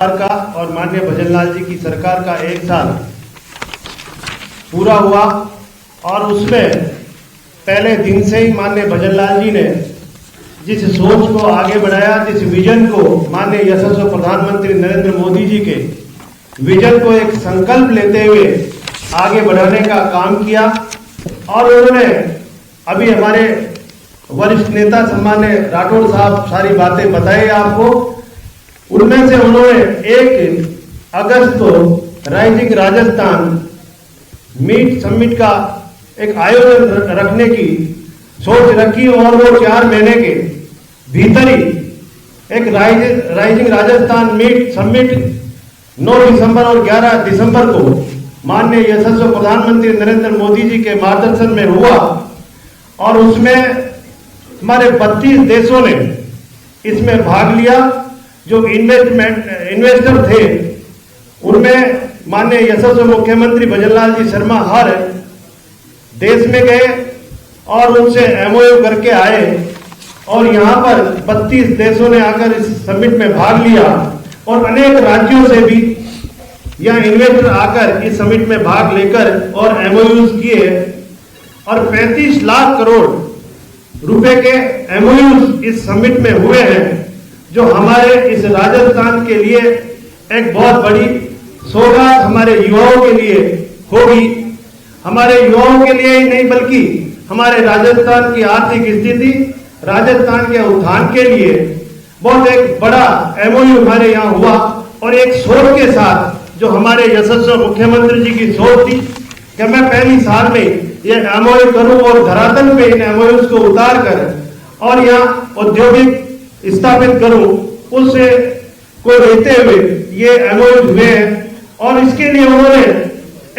का और माननीय भजनलाल जी की सरकार का एक साल पूरा हुआ और उसमें पहले दिन से ही माननीय भजनलाल जी ने जिस सोच को आगे बढ़ाया, जिस विजन को माननीय यशस्वी प्रधानमंत्री नरेंद्र मोदी जी के विजन को एक संकल्प लेते हुए आगे बढ़ाने का काम किया। और उन्होंने अभी हमारे वरिष्ठ नेता सम्मान्य राठौड़ साहब सारी बातें बताई आपको। उनमें से उन्होंने 1 अगस्त को राइजिंग राजस्थान मीट समिट का एक आयोजन रखने की सोच रखी और वो 4 महीने के भीतर ही एक राइजिंग राजस्थान मीट समिट 9 दिसंबर और 11 दिसंबर को माननीय यशस्वी प्रधानमंत्री नरेंद्र मोदी जी के मार्गदर्शन में हुआ। और उसमें हमारे 32 देशों ने इसमें भाग लिया। जो इन्वेस्टर थे उनमें माननीय यशस्वी मुख्यमंत्री भजनलाल जी शर्मा हर देश में गए और उनसे एमओयू करके आए और यहाँ पर 32 देशों ने आकर इस समिट में भाग लिया और अनेक राज्यों से भी यहाँ इन्वेस्टर आकर इस समिट में भाग लेकर और एमओयूज किए और 35 लाख करोड़ रुपए के एमओयूज इस समिट में हुए हैं, जो हमारे इस राजस्थान के लिए एक बहुत बड़ी सौगात हमारे युवाओं के लिए होगी। हमारे युवाओं के लिए ही नहीं बल्कि हमारे राजस्थान की आर्थिक स्थिति, राजस्थान के उत्थान के लिए बहुत एक बड़ा एमओयू हमारे यहाँ हुआ। और एक सोच के साथ जो हमारे यशस्वी मुख्यमंत्री जी की सोच थी कि मैं पहली साल में ये एमओयू करूं और धरातल पे इन एमओयूज को उतार कर और यहाँ औद्योगिक स्थापित करूं, उससे को रहते हुए ये एमओयू हुए हैं। और इसके लिए उन्होंने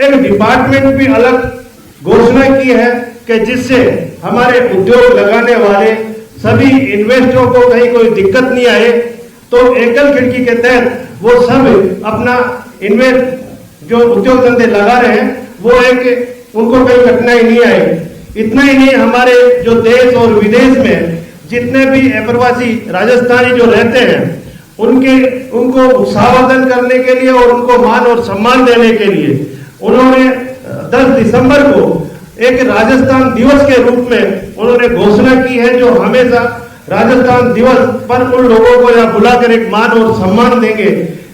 एक डिपार्टमेंट भी अलग घोषणा की है कि जिससे हमारे उद्योग लगाने वाले सभी इन्वेस्टरों को कहीं कोई दिक्कत नहीं आए। तो एकल खिड़की के तहत वो सब अपना इन्वेस्ट जो उद्योग धंधे लगा रहे हैं वो एक उनको कोई कठिनाई नहीं आए। इतना ही नहीं, हमारे जो देश और विदेश में जितने भी अप्रवासी राजस्थानी जो रहते हैं उनको उत्साहवर्धन करने के लिए और उनको मान और सम्मान देने के लिए उन्होंने 10 दिसंबर को एक राजस्थान दिवस के रूप में उन्होंने घोषणा की है, जो हमेशा राजस्थान दिवस पर उन लोगों को यहाँ बुलाकर एक मान और सम्मान देंगे।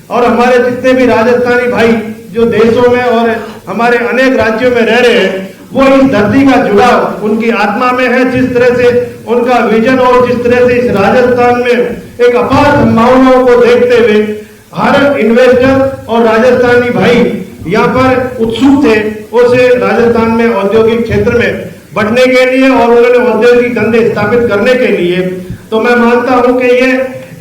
और हमारे जितने भी राजस्थानी भाई जो देशों में और हमारे अनेक राज्यों में रह रहे हैं वो इस धरती का जुड़ाव उनकी आत्मा में है। जिस तरह से उनका विजन और जिस तरह से इस राजस्थान में एक अपार संभावनाओं को देखते हुए हर इन्वेस्टर और राजस्थानी भाई यहाँ पर उत्सुक थे उसे राजस्थान में औद्योगिक क्षेत्र में बढ़ने के लिए और उन्होंने औद्योगिक धंधे स्थापित करने के लिए। तो मैं मानता हूँ कि ये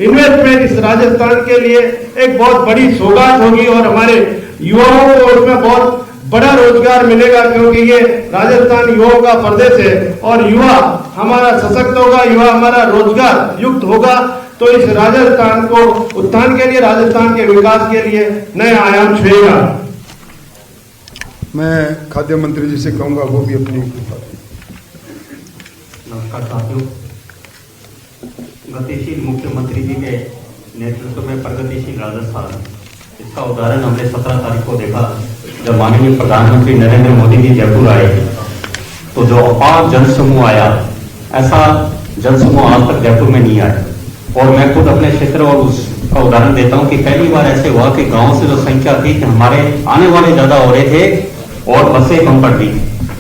इन्वेस्टमेंट इस राजस्थान के लिए एक बहुत बड़ी सौगात होगी और हमारे युवाओं को उसमें बहुत बड़ा रोजगार मिलेगा, क्योंकि ये राजस्थान युवाओं का प्रदेश है और युवा हमारा सशक्त होगा, युवा हमारा रोजगार युक्त होगा। तो इस राजस्थान को उत्थान के लिए, राजस्थान के विकास के लिए नए आयाम छुएगा। मैं खाद्य मंत्री जी से कहूंगा वो भी अपनी नमस्कार साथियों। गतिशील मुख्यमंत्री जी के नेतृत्व में प्रगतिशील राजस्थान, इसका उदाहरण हमने 17 तारीख को देखा जब माननीय प्रधानमंत्री नरेंद्र मोदी जी जयपुर आए तो जो अपार जनसमूह आया, ऐसा जनसमूह आज तक जयपुर में नहीं आया। और मैं खुद अपने क्षेत्र और उसका उदाहरण देता हूं कि पहली बार ऐसे हुआ कि गांव से जो संख्या थी कि हमारे आने वाले ज्यादा हो रहे थे और बसें कम पड़ रही।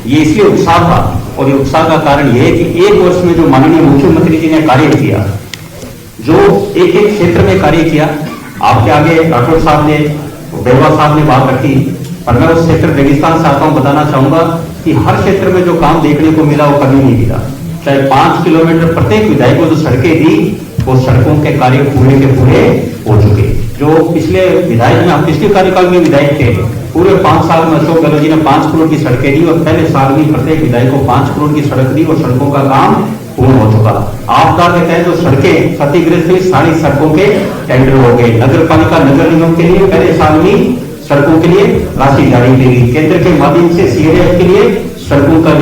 ये इसलिए उत्साह था और ये उत्साह का कारण ये है कि 1 वर्ष में जो माननीय मुख्यमंत्री जी ने कार्य किया, जो एक क्षेत्र में कार्य किया, आपके आगे राठौड़ साहब ने, बेलवा साहब ने बात रखी, पर मैं उस क्षेत्र रेगिस्तान से आता हूं, बताना चाहूंगा कि हर क्षेत्र में जो काम देखने को मिला वो कभी नहीं मिला। चाहे 5 किलोमीटर प्रत्येक विधायक को जो सड़कें दी वो सड़कों के कार्य पूरे के पूरे हो चुके। जो पिछले विधायक में, हम पिछले कार्यकाल में विधायक थे, पूरे 5 साल में अशोक गहलोत जी ने 5 करोड़ की सड़कें दी और पहले साल में प्रत्येक विधायक को 5 करोड़ की सड़क दी और सड़कों का काम पूर्ण हो चुका। आपदा के तहत जो सड़कें क्षतिग्रस्त हुई, सारी सड़कों के टेंडर हो गए। नगर पालिका, नगर निगम के लिए पहले साल में सड़कों के लिए राशि जारी की गई। केंद्र के माध्यम से सीएडीएफ के लिए सड़कों का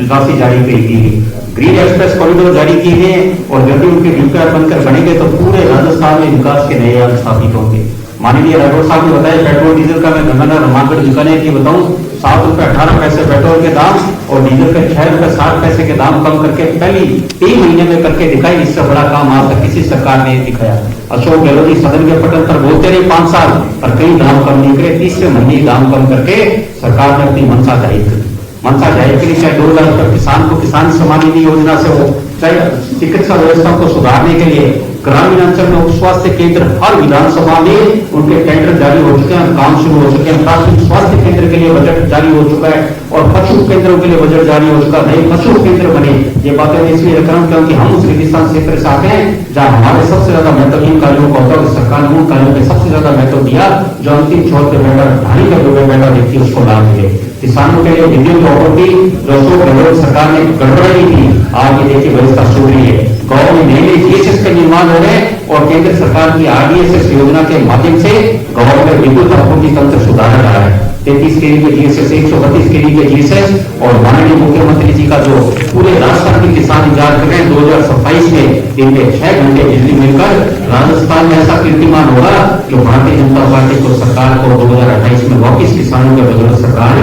राशि जारी की गई। ग्रीन एक्सप्रेस कॉरिडोर जारी किए गए और जब भी उनके डीपीआर बनकर बनेंगे तो पूरे राजस्थान में विकास के नए स्थापित होंगे। माननीय राठौर साहब ने बताया पेट्रोल डीजल का मैं गंगानगर रामगढ़ बीकानेर की बताऊं, 7 रुपए 18 पैसे पेट्रोल के दाम और डीजल के 6 रुपए 60 पैसे के दाम कम करके पहली 3 महीने में करके दिखाई। इससे बड़ा काम आज तक किसी सरकार ने दिखाया। अशोक गहलोत जी सदन के पटल पर बोलते रहे 5 साल, पर कई दाम कम नहीं करे। तीसरे महीने दाम कम करके सरकार ने अपनी मंशा जाहिर कर दी। मंशा जाहिर के लिए चाहे 2 हजार रुपये किसान को किसान सम्मान निधि योजना से हो, चाहे चिकित्सा व्यवस्था को सुधारने के लिए ग्रामीण अंचल में उप स्वास्थ्य केंद्र हर विधानसभा में उनके टेंडर जारी हो चुके हैं, काम शुरू हो चुके हैं। प्राथमिक स्वास्थ्य केंद्र के लिए बजट जारी हो चुका है और पशु केंद्रों के लिए बजट जारी हो चुका है। नए पशु केंद्र बने। ये बातें मैं इसलिए रख रहा हूं क्योंकि हम उस रेगिस्तान क्षेत्र से आते हैं जहां हमारे सबसे ज्यादा महत्वपूर्ण कार्यों का होता है। सरकार ने उन कार्यों में सबसे ज्यादा महत्व दिया जो अंतिम छोर पर बैठा ढाई का जो बैठा व्यक्ति उसको लाभ मिले। किसानों के लिए विद्युत प्रॉपर्टी जो अशोक गहलोत सरकार ने गड़बड़ी थी, आज ये देखिए व्यवस्था सुधरी है। गांव में नए जीएसएस का निर्माण हो रहे हैं और केंद्र सरकार की आरडीएसएस योजना के माध्यम से गांव में विद्युत आपूर्ति तंत्र सुधारा जा रहा है। 33 केवी के जीएसएस, 132 केवी के जीएसएस और माननीय मुख्यमंत्री जी का जो पूरे राजस्थान के किसान इंतजार कर रहे हैं 2027 में दिन में 6 घंटे बिजली मिलकर राजस्थान में ऐसा कीर्तिमान होगा जो भारतीय जनता पार्टी को सरकार को 2028 में वापिस किसानों के बदौलत सरकार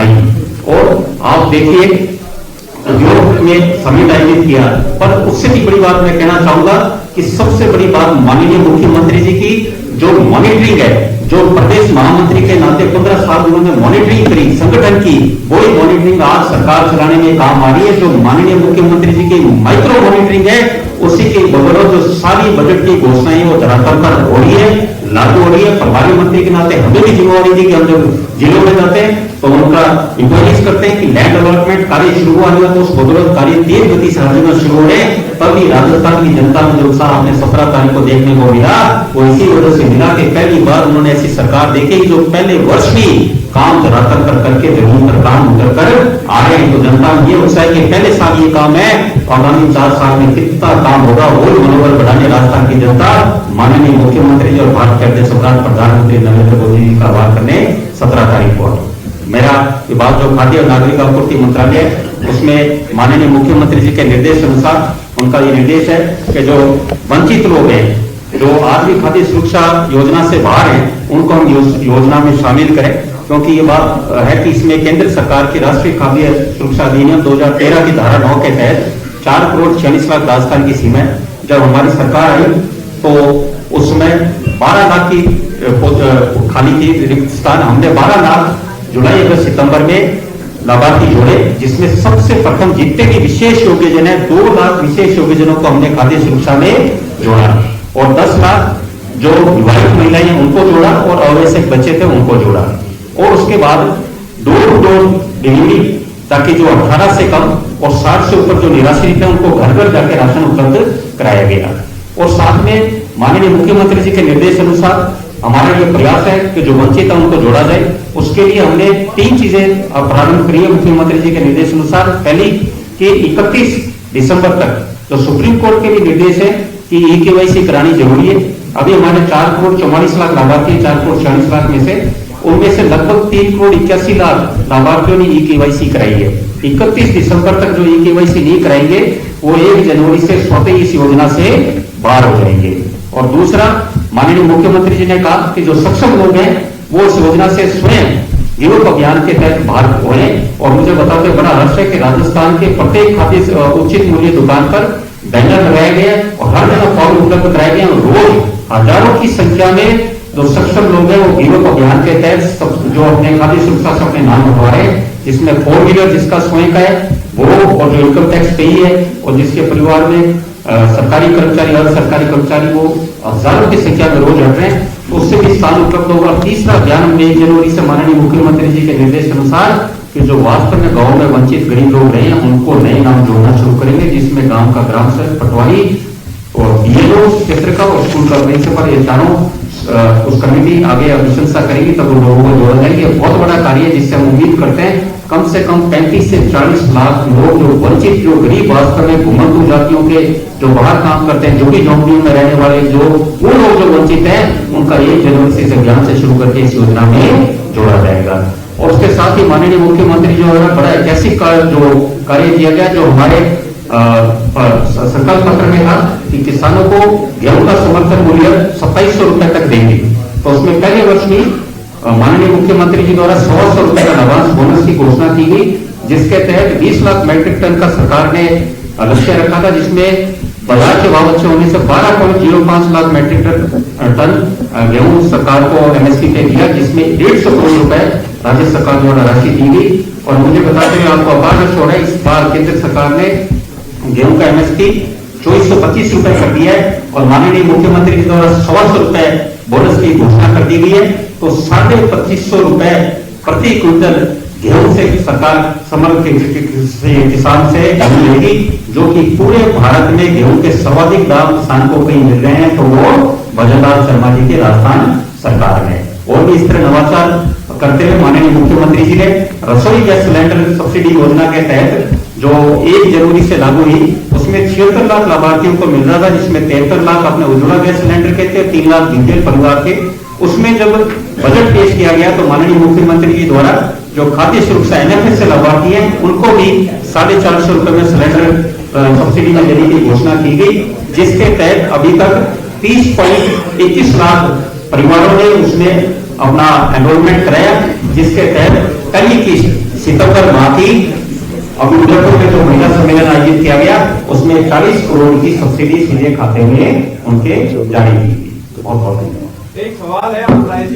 आई। और आप देखिए उद्योग में समय आयोजित किया, पर उससे भी बड़ी बात मैं कहना चाहूंगा कि सबसे बड़ी बात माननीय मुख्यमंत्री जी की जो मॉनिटरिंग है, जो प्रदेश महामंत्री के नाते 15 साल उन्होंने मॉनिटरिंग करी संगठन की, वही मॉनिटरिंग आज सरकार चलाने में काम आ रही है। जो माननीय मुख्यमंत्री जी की माइक्रो मॉनिटरिंग है, उसी के बदौलत जो सारी बजट की घोषणाएं वो धरातल पर हो रही है, लागू हो रही है। प्रभारी मंत्री के नाते हमें भी जिम्मेवारी थी कि हम जब जिलों में जाते हैं तो उनका इंक्वायरीज करते हैं कि लैंड डेवलपमेंट कार्य शुरू हुआ है तो उस बदौलत कार्य तेज गति से होना शुरू हो रहे हैं। तभी राजस्थान की जनता में जो उत्साह हमने 17 तारीख को देखने को मिला वो इसी वजह से मिला कि पहली बार उन्होंने ऐसी सरकार देखी जो पहले वर्ष भी काम धरातल पर करके जमीन पर काम उतर कर आ रहे हैं। तो जनता में ये उत्साह है कि पहले साल ये काम है, आगामी 4 साल में कितना काम होगा वो मनोबल बढ़ाने राजस्थान की जनता माननीय मुख्यमंत्री जी और भारत के अध्यक्ष प्रधानमंत्री नरेंद्र मोदी जी का आभार करने 17 तारीख को। मेरा विभाग जो खाद्य और नागरिक आपूर्ति मंत्रालय उसमें माननीय मुख्यमंत्री जी के निर्देश अनुसार उनका ये निर्देश है कि जो वंचित लोग हैं, जो आज भी खाद्य सुरक्षा योजना से बाहर हैं, उनको हम योजना में शामिल करें। क्योंकि ये बात है कि इसमें केंद्र सरकार की राष्ट्रीय खाद्य सुरक्षा अधिनियम 2013 की धारा 9 के तहत 4 करोड़ 46 लाख राजस्थान की सीमा है। जब हमारी सरकार आई तो उस समय 12 लाख की खाली थी रिक्त स्थान। हमने 12 लाख जुलाई अगस्त सितंबर में लाभार्थी जोड़े, जिसमें सबसे प्रथम जितने भी विशेष योग्यजन है 2 लाख विशेष योग्यजनों को हमने खाद्य सुरक्षा में जोड़ा और 10 लाख जो विवाहित महिलाएं हैं उनको जोड़ा और आवश्यक बच्चे थे उनको जोड़ा। और उसके बाद डोर टू डोर डिलीवरी, ताकि जो 18 से कम और 60 से ऊपर जो निराश्रित है उनको घर घर जाकर राशन उपलब्ध कराया गया। और साथ में माननीय मुख्यमंत्री जी के निर्देश अनुसार हमारा ये प्रयास है कि जो वंचित है उनको जोड़ा जाए। उसके लिए हमने 3 चीजें प्रारंभ करी है मुख्यमंत्री जी के निर्देश अनुसार। पहली कि 31 दिसंबर तक जो सुप्रीम कोर्ट के भी निर्देश है कि ई-केवाईसी करानी जरूरी है। अभी हमारे 4 करोड़ 44 लाख लाभार्थी, 4 करोड़ 40 लाख में से उनमें से लगभग 3 करोड़ 81 लाख लाभार्थियों ने ई-केवाईसी कराई है। 31 दिसंबर तक जो ई-केवाईसी नहीं कराएंगे वो 1 जनवरी से स्वतः इस योजना से बाहर हो जाएंगे। और दूसरा, माननीय मुख्यमंत्री जी ने कहा कि जो सक्षम लोग हैं वो इस योजना से स्वयं गिरोह अभियान के तहत बाहर हुए। और मुझे बताते बड़ा हर्ष है कि राजस्थान के प्रत्येक खाद्य उचित मूल्य दुकान पर बैनर लगाए गए और हर जगह फॉर्म उपलब्ध कराए गए। रोज हजारों की संख्या में जो सक्षम लोग हैं वो गिरोह अभियान के तहत जो अपने खाद्य सुरक्षा से अपने नाम उठवा रहे हैं, जिसमें 4 व्हीलर जिसका स्वयं का है वो, और जो इनकम टैक्स पेई है और जिसके परिवार में सरकारी कर्मचारी और सरकारी कर्मचारी वो हजारों की संख्या में रोज हट रहे हैं, तो उससे भी स्थान उपलब्ध होगा। तीसरा अभियान हमने 1 जनवरी से माननीय मुख्यमंत्री जी के निर्देश अनुसार कि जो वास्तव में गांव में वंचित गरीब लोग रहे हैं उनको नए नाम जोड़ना शुरू करेंगे, जिसमें गांव का ग्राम सेवक, पटवारी और बीएलओ क्षेत्र का और स्कूल का प्रिंसिपल, ये चारों उस कमेटी आगे अनुशंसा करेगी तब उन लोगों को जोड़ा जाएंगे। बहुत बड़ा कार्य है जिससे हम उम्मीद करते हैं कम से कम 35 से 40 लाख लोग जो वंचित, जो गरीब वास्तव में घुमंतु जातियों के जो बाहर काम करते हैं, जो भी झोंपड़ियों में रहने वाले जो वो लोग जो वंचित हैं, उनका 1 जनवरी से इस अभियान से शुरू करके इस योजना में जोड़ा जाएगा। और उसके साथ ही माननीय मुख्यमंत्री जो है बड़ा ऐतिहासिक जो कार्य किया गया, जो हमारे संकल्प पत्र में था कि किसानों को गेहूं का समर्थन मूल्य 2700 रुपए तक देंगे। तो उसमें पहले वर्ष में माननीय मुख्यमंत्री जी द्वारा 100 रुपए का लाभांश बोनस की घोषणा की गई, जिसके तहत 20 लाख मैट्रिक टन का सरकार ने लक्ष्य रखा था, जिसमें बाजार के भाव अच्छे होने से 12.05 लाख मैट्रिक टन गेहूं सरकार को एमएसपी पे दिया, जिसमें 150 करोड़ रुपए राज्य सरकार द्वारा राशि दी गई। और मुझे बताते हुए आपको अपार हर्ष हो रहा है, इस बार केंद्र सरकार ने गेहूं का एमएसपी 2425 रुपए कर दिया है और माननीय मुख्यमंत्री जी द्वारा 100 रुपए बोनस की घोषणा कर दी गई है। तो 2550 रुपए प्रति क्विंटल गेहूं से सरकार समग्र किसान से गेहूं लेगी, जो कि पूरे भारत में गेहूं के सर्वाधिक दाम किसान को कहीं मिल रहे हैं, तो वो भजनलाल शर्मा जी के राजस्थान सरकार में। और भी इस तरह नवाचार करते हुए माननीय मुख्यमंत्री जी ने रसोई गैस सिलेंडर सब्सिडी योजना के तहत जो 1 जनवरी से लागू हुई, उसमें 76 लाख लाभार्थियों को मिल रहा था, जिसमें 73 लाख अपने उज्ज्वला गैस सिलेंडर के थे, 3 लाख बीपीएल परिवार के। उसमें जब बजट पेश किया गया तो माननीय मुख्यमंत्री जी द्वारा जो खाद्य सुरक्षा एनएफएस से लाभार्थी हैं, उनको भी 450 रुपए में सिलेंडर सब्सिडी में देने की घोषणा की गई, जिसके तहत अभी तक 30.21 लाख परिवारों ने उसमें अपना एनरोलमेंट कराया, जिसके तहत पहली किस्त सितंबर माह की अभी उदयपुर में जो महिला सम्मेलन आयोजित किया गया, उसमें 40 करोड़ की सब्सिडी सीधे खाते में उनके जारी की। बहुत बहुत धन्यवाद। एक सवाल है